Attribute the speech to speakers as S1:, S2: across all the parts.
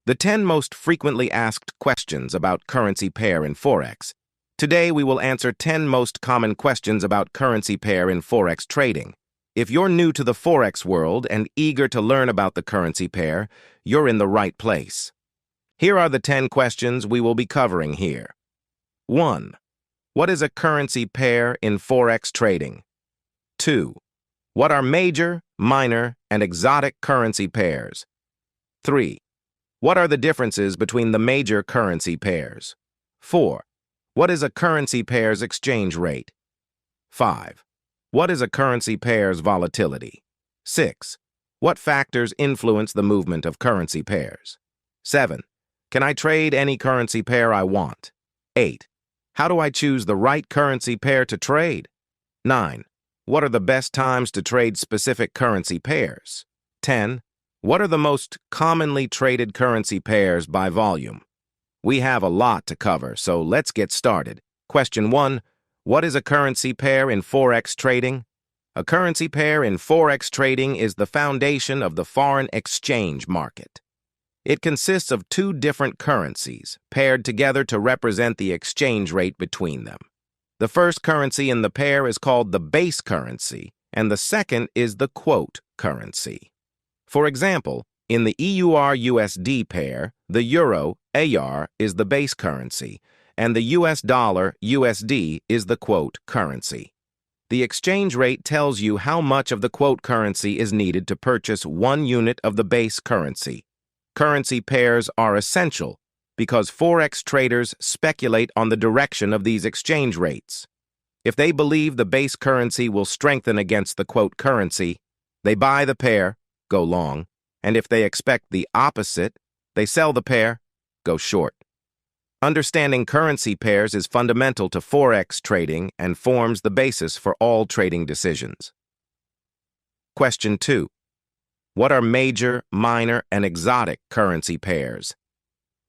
S1: The 10 most frequently asked questions about currency pair in Forex. Today, we will answer 10 most common questions about currency pair in Forex trading. If you're new to the Forex world and eager to learn about the currency pair, you're in the right place. Here are the 10 questions we will be covering here. 1. What is a currency pair in Forex trading? 2. What are major, minor, and exotic currency pairs? 3. What are the differences between the major currency pairs? 4. What is a currency pair's exchange rate? 5. What is a currency pair's volatility? 6. What factors influence the movement of currency pairs? 7. Can I trade any currency pair I want? 8. How do I choose the right currency pair to trade? 9. What are the best times to trade specific currency pairs? 10. What are the most commonly traded currency pairs by volume? We have a lot to cover, so let's get started. Question 1. What is a currency pair in Forex trading? A currency pair in Forex trading is the foundation of the foreign exchange market. It consists of two different currencies paired together to represent the exchange rate between them. The first currency in the pair is called the base currency, and the second is the quote currency. For example, in the EUR-USD pair, the Euro AR is the base currency, and the US dollar USD is the quote currency. The exchange rate tells you how much of the quote currency is needed to purchase 1 unit of the base currency. Currency pairs are essential because Forex traders speculate on the direction of these exchange rates. If they believe the base currency will strengthen against the quote currency, they buy the pair, go long, and if they expect the opposite, they sell the pair, go short. Understanding currency pairs is fundamental to Forex trading and forms the basis for all trading decisions. Question 2. What are major, minor, and exotic currency pairs?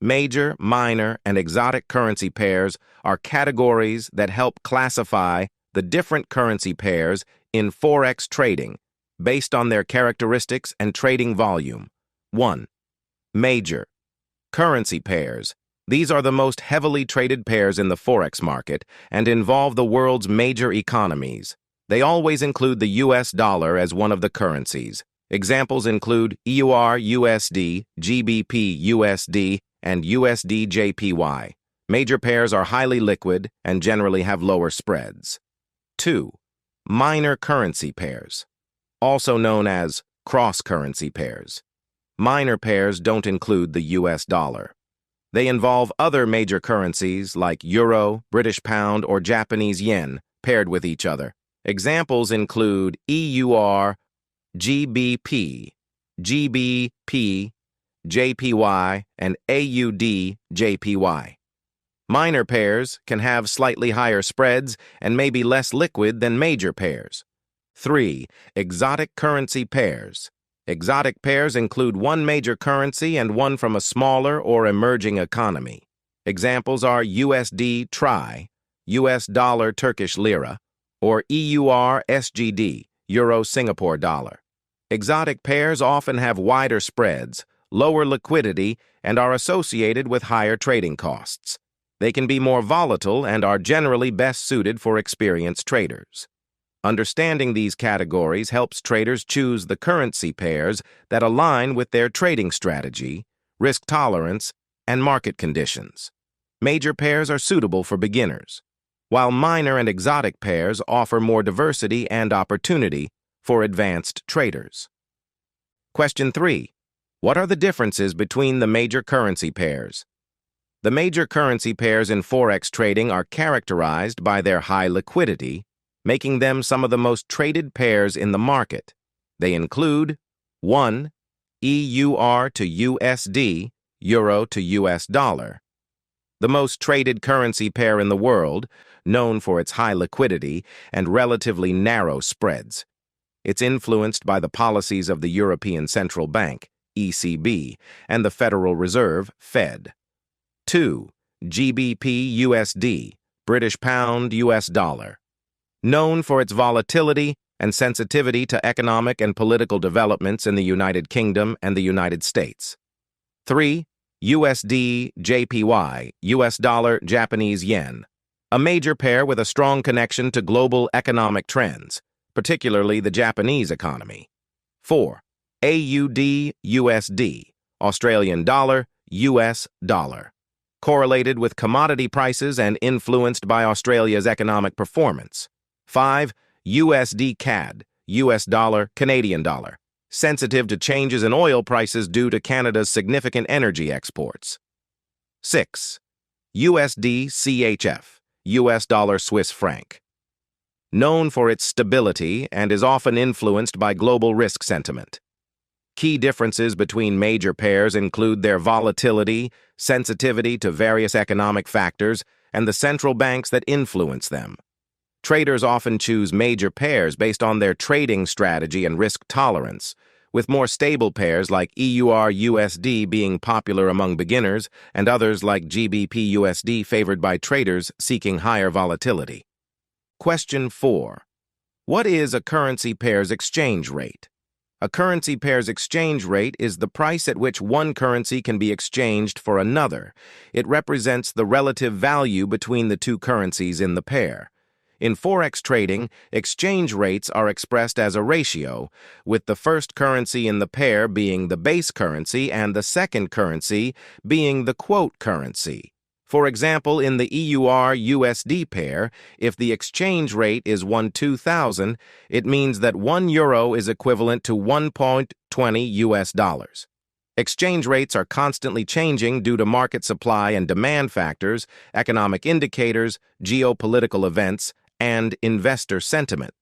S1: Major, minor, and exotic currency pairs are categories that help classify the different currency pairs in Forex trading based on their characteristics and trading volume. 1. Major currency pairs. These are the most heavily traded pairs in the Forex market and involve the world's major economies. They always include the US dollar as one of the currencies. Examples include EUR-USD, GBP-USD, and USD-JPY. Major pairs are highly liquid and generally have lower spreads. 2. Minor currency pairs, also known as cross-currency pairs. Minor pairs don't include the US dollar. They involve other major currencies like Euro, British Pound, or Japanese Yen paired with each other. Examples include EUR, GBP, GBP, JPY, and AUD, JPY. Minor pairs can have slightly higher spreads and may be less liquid than major pairs. 3. Exotic currency pairs. Exotic pairs include one major currency and one from a smaller or emerging economy. Examples are USD TRY, US dollar Turkish lira, or EUR SGD, Euro Singapore dollar. Exotic pairs often have wider spreads, lower liquidity, and are associated with higher trading costs. They can be more volatile and are generally best suited for experienced traders. Understanding these categories helps traders choose the currency pairs that align with their trading strategy, risk tolerance, and market conditions. Major pairs are suitable for beginners, while minor and exotic pairs offer more diversity and opportunity for advanced traders. Question 3. What are the differences between the major currency pairs? The major currency pairs in Forex trading are characterized by their high liquidity, making them some of the most traded pairs in the market. They include 1. EUR to USD, Euro to US dollar. The most traded currency pair in the world, known for its high liquidity and relatively narrow spreads. It's influenced by the policies of the European Central Bank, ECB, and the Federal Reserve, Fed. 2. GBP USD, British Pound US Dollar. Known for its volatility and sensitivity to economic and political developments in the United Kingdom and the United States. 3. USD, JPY, US dollar, Japanese yen. A major pair with a strong connection to global economic trends, particularly the Japanese economy. 4. AUD, USD, Australian dollar, US dollar. Correlated with commodity prices and influenced by Australia's economic performance. 5. USD CAD, US dollar, Canadian dollar. Sensitive to changes in oil prices due to Canada's significant energy exports. 6. USD CHF, US dollar Swiss franc. Known for its stability and is often influenced by global risk sentiment. Key differences between major pairs include their volatility, sensitivity to various economic factors, and the central banks that influence them. Traders often choose major pairs based on their trading strategy and risk tolerance, with more stable pairs like EUR-USD being popular among beginners and others like GBP-USD favored by traders seeking higher volatility. Question 4. What is a currency pair's exchange rate? A currency pair's exchange rate is the price at which one currency can be exchanged for another. It represents the relative value between the two currencies in the pair. In Forex trading, exchange rates are expressed as a ratio, with the first currency in the pair being the base currency and the second currency being the quote currency. For example, in the EUR-USD pair, if the exchange rate is 1/2000, it means that €1 is equivalent to 1.20 US dollars. Exchange rates are constantly changing due to market supply and demand factors, economic indicators, geopolitical events, and investor sentiment.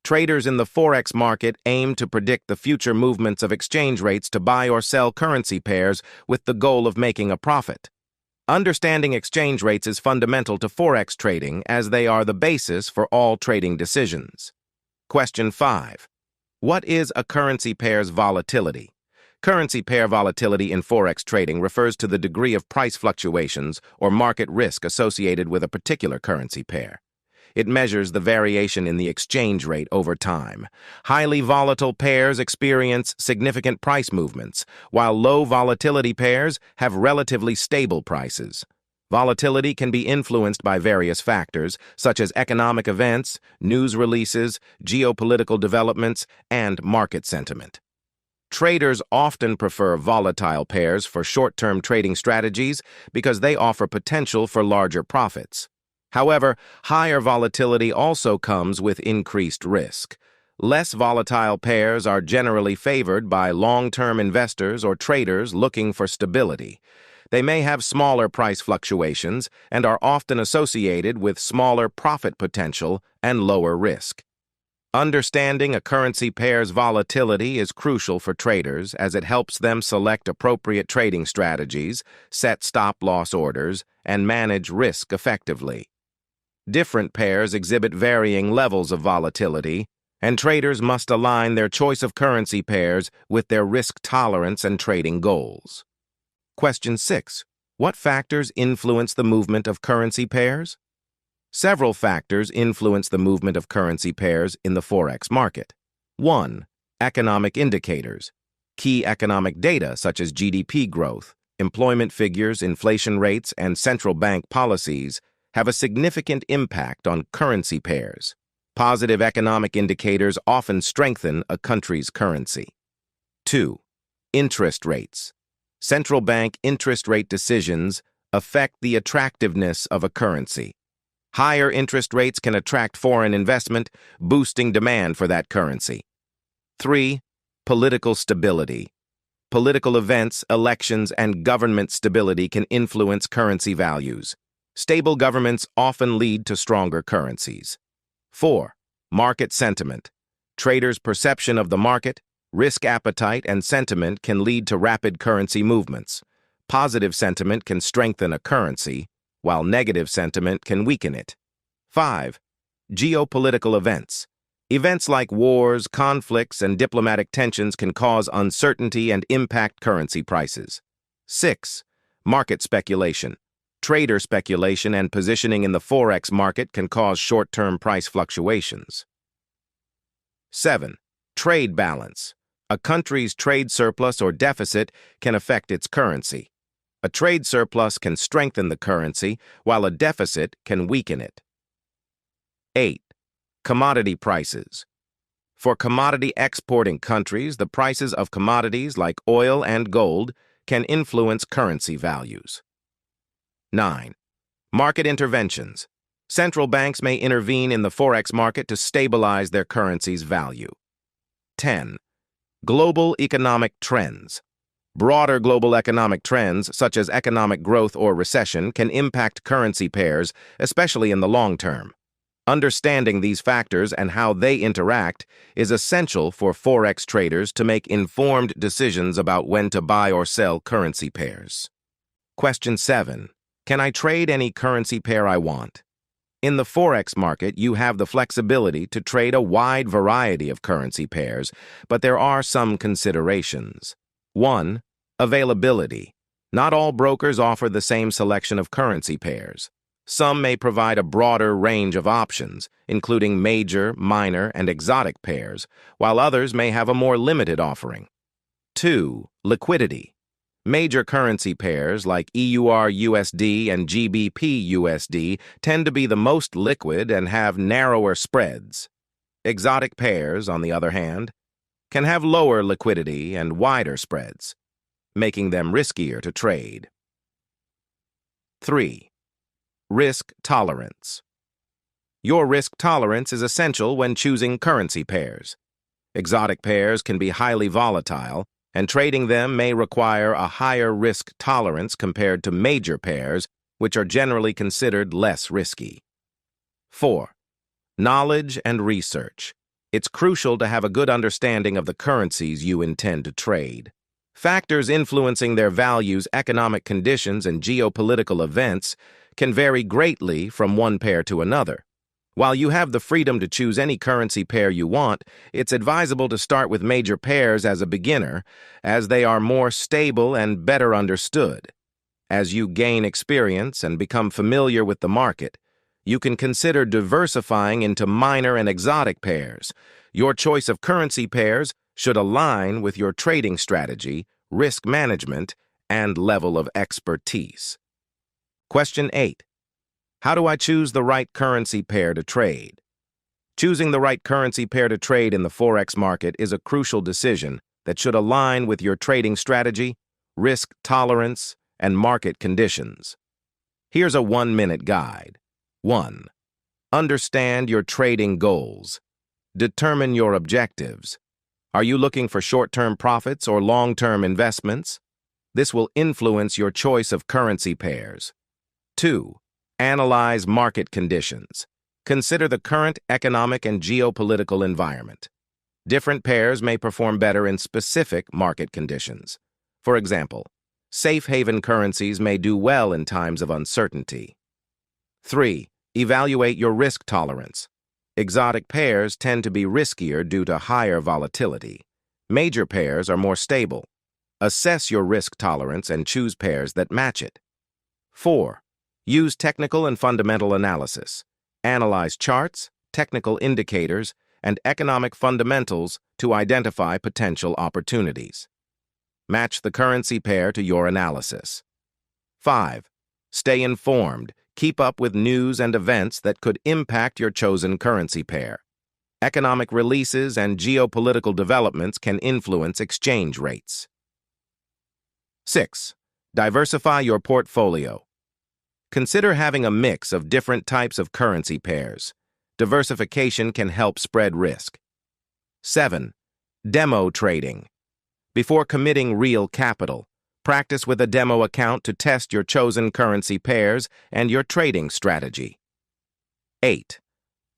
S1: Traders in the Forex market aim to predict the future movements of exchange rates to buy or sell currency pairs with the goal of making a profit. Understanding exchange rates is fundamental to Forex trading as they are the basis for all trading decisions. Question 5. What is a currency pair's volatility? Currency pair volatility in Forex trading refers to the degree of price fluctuations or market risk associated with a particular currency pair. It measures the variation in the exchange rate over time. Highly volatile pairs experience significant price movements, while low volatility pairs have relatively stable prices. Volatility can be influenced by various factors, such as economic events, news releases, geopolitical developments, and market sentiment. Traders often prefer volatile pairs for short-term trading strategies because they offer potential for larger profits. However, higher volatility also comes with increased risk. Less volatile pairs are generally favored by long-term investors or traders looking for stability. They may have smaller price fluctuations and are often associated with smaller profit potential and lower risk. Understanding a currency pair's volatility is crucial for traders as it helps them select appropriate trading strategies, set stop-loss orders, and manage risk effectively. Different pairs exhibit varying levels of volatility, and traders must align their choice of currency pairs with their risk tolerance and trading goals. Question 6. What factors influence the movement of currency pairs? Several factors influence the movement of currency pairs in the Forex market. 1. Economic indicators. Key economic data such as GDP growth, employment figures, inflation rates, and central bank policies have a significant impact on currency pairs. Positive economic indicators often strengthen a country's currency. 2. Interest rates. Central bank interest rate decisions affect the attractiveness of a currency. Higher interest rates can attract foreign investment, boosting demand for that currency. 3. Political stability. Political events, elections, and government stability can influence currency values. Stable governments often lead to stronger currencies. 4. Market sentiment. Traders' perception of the market, risk appetite, and sentiment can lead to rapid currency movements. Positive sentiment can strengthen a currency, while negative sentiment can weaken it. 5. Geopolitical events. Events like wars, conflicts, and diplomatic tensions can cause uncertainty and impact currency prices. 6. Market speculation. Trader speculation and positioning in the Forex market can cause short-term price fluctuations. 7. Trade balance. A country's trade surplus or deficit can affect its currency. A trade surplus can strengthen the currency, while a deficit can weaken it. 8. Commodity prices. For commodity exporting countries, the prices of commodities like oil and gold can influence currency values. 9. Market interventions. Central banks may intervene in the Forex market to stabilize their currency's value. 10. Global economic trends. Broader global economic trends, such as economic growth or recession, can impact currency pairs, especially in the long term. Understanding these factors and how they interact is essential for Forex traders to make informed decisions about when to buy or sell currency pairs. Question 7. Can I trade any currency pair I want? In the Forex market, you have the flexibility to trade a wide variety of currency pairs, but there are some considerations. 1. Availability. Not all brokers offer the same selection of currency pairs. Some may provide a broader range of options, including major, minor, and exotic pairs, while others may have a more limited offering. 2. Liquidity. Major currency pairs like EUR-USD and GBP-USD tend to be the most liquid and have narrower spreads. Exotic pairs, on the other hand, can have lower liquidity and wider spreads, making them riskier to trade. 3. Risk tolerance. Your risk tolerance is essential when choosing currency pairs. Exotic pairs can be highly volatile, and trading them may require a higher risk tolerance compared to major pairs, which are generally considered less risky. 4. Knowledge and research. It's crucial to have a good understanding of the currencies you intend to trade. Factors influencing their values, economic conditions, and geopolitical events can vary greatly from one pair to another. While you have the freedom to choose any currency pair you want, it's advisable to start with major pairs as a beginner, as they are more stable and better understood. As you gain experience and become familiar with the market, you can consider diversifying into minor and exotic pairs. Your choice of currency pairs should align with your trading strategy, risk management, and level of expertise. Question 8. How do I choose the right currency pair to trade? Choosing the right currency pair to trade in the Forex market is a crucial decision that should align with your trading strategy, risk tolerance, and market conditions. Here's a 1-minute guide. 1. Understand your trading goals. Determine your objectives. Are you looking for short-term profits or long-term investments? This will influence your choice of currency pairs. 2. Analyze market conditions. Consider the current economic and geopolitical environment. Different pairs may perform better in specific market conditions. For example, safe haven currencies may do well in times of uncertainty. 3. Evaluate your risk tolerance. Exotic pairs tend to be riskier due to higher volatility. Major pairs are more stable. Assess your risk tolerance and choose pairs that match it. 4. Use technical and fundamental analysis. Analyze charts, technical indicators, and economic fundamentals to identify potential opportunities. Match the currency pair to your analysis. 5. Stay informed. Keep up with news and events that could impact your chosen currency pair. Economic releases and geopolitical developments can influence exchange rates. 6. Diversify your portfolio. Consider having a mix of different types of currency pairs. Diversification can help spread risk. 7. Demo trading. Before committing real capital, practice with a demo account to test your chosen currency pairs and your trading strategy. 8.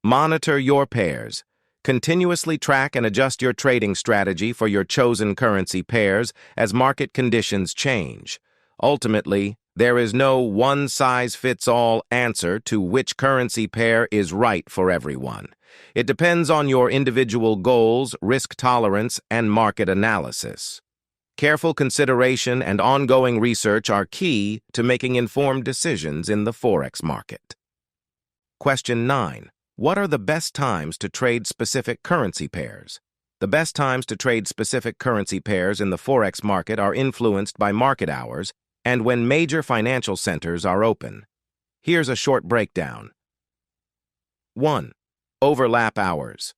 S1: Monitor your pairs. Continuously track and adjust your trading strategy for your chosen currency pairs as market conditions change. Ultimately, there is no one-size-fits-all answer to which currency pair is right for everyone. It depends on your individual goals, risk tolerance, and market analysis. Careful consideration and ongoing research are key to making informed decisions in the Forex market. Question 9. What are the best times to trade specific currency pairs? The best times to trade specific currency pairs in the Forex market are influenced by market hours and when major financial centers are open. Here's a short breakdown. 1. Overlap hours.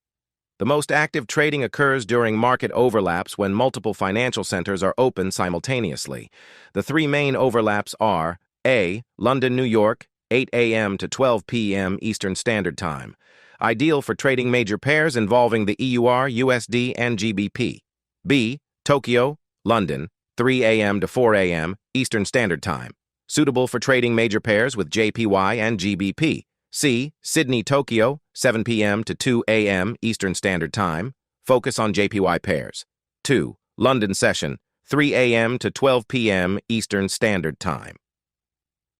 S1: The most active trading occurs during market overlaps when multiple financial centers are open simultaneously. The three main overlaps are A. London, New York, 8 a.m. to 12 p.m. Eastern Standard Time. Ideal for trading major pairs involving the EUR, USD, and GBP. B. Tokyo, London, 3 a.m. to 4 a.m. Eastern Standard Time. Suitable for trading major pairs with JPY and GBP. C. Sydney, Tokyo, 7 p.m. to 2 a.m. Eastern Standard Time. Focus on JPY pairs. 2. London session, 3 a.m. to 12 p.m. Eastern Standard Time.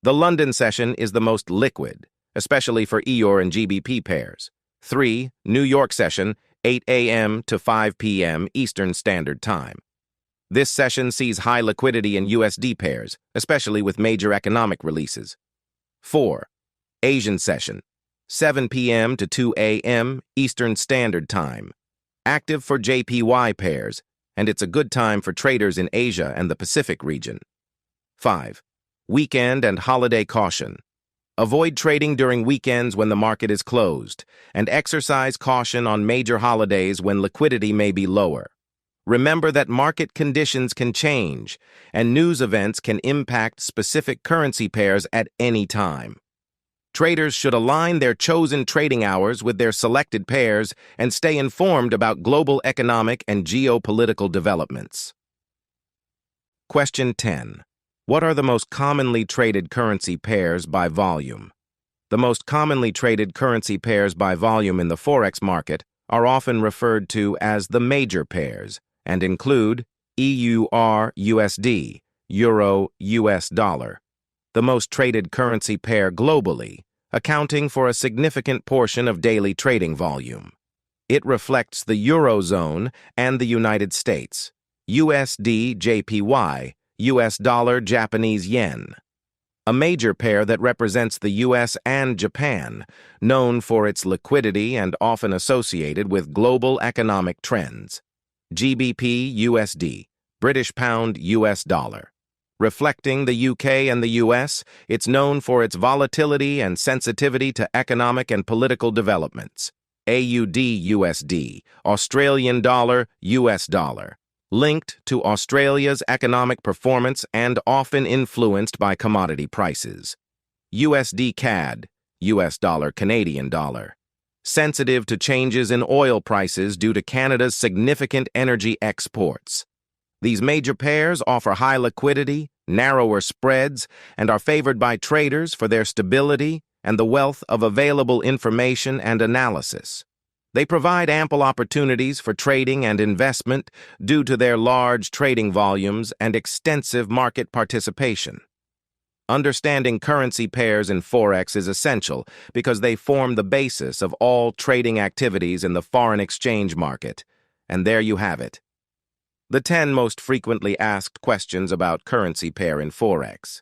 S1: The London session is the most liquid, especially for EUR and GBP pairs. 3. New York session, 8 a.m. to 5 p.m. Eastern Standard Time. This session sees high liquidity in USD pairs, especially with major economic releases. 4. Asian session, 7 p.m. to 2 a.m. Eastern Standard Time. Active for JPY pairs, and it's a good time for traders in Asia and the Pacific region. 5. Weekend and holiday caution. Avoid trading during weekends when the market is closed, and exercise caution on major holidays when liquidity may be lower. Remember that market conditions can change, and news events can impact specific currency pairs at any time. Traders should align their chosen trading hours with their selected pairs and stay informed about global economic and geopolitical developments. Question 10. What are the most commonly traded currency pairs by volume? The most commonly traded currency pairs by volume in the Forex market are often referred to as the major pairs and include EUR USD, Euro US dollar, the most traded currency pair globally, accounting for a significant portion of daily trading volume. It reflects the Eurozone and the United States, USD JPY, US dollar Japanese yen. A major pair that represents the US and Japan, known for its liquidity and often associated with global economic trends. GBP USD, British pound US dollar. Reflecting the UK and the US, it's known for its volatility and sensitivity to economic and political developments. AUD USD, Australian dollar US dollar. Linked to Australia's economic performance and often influenced by commodity prices. USD CAD, US dollar Canadian dollar. Sensitive to changes in oil prices due to Canada's significant energy exports. These major pairs offer high liquidity, narrower spreads, and are favored by traders for their stability and the wealth of available information and analysis. They provide ample opportunities for trading and investment due to their large trading volumes and extensive market participation. Understanding currency pairs in Forex is essential because they form the basis of all trading activities in the foreign exchange market. And there you have it. The 10 most frequently asked questions about currency pair in Forex.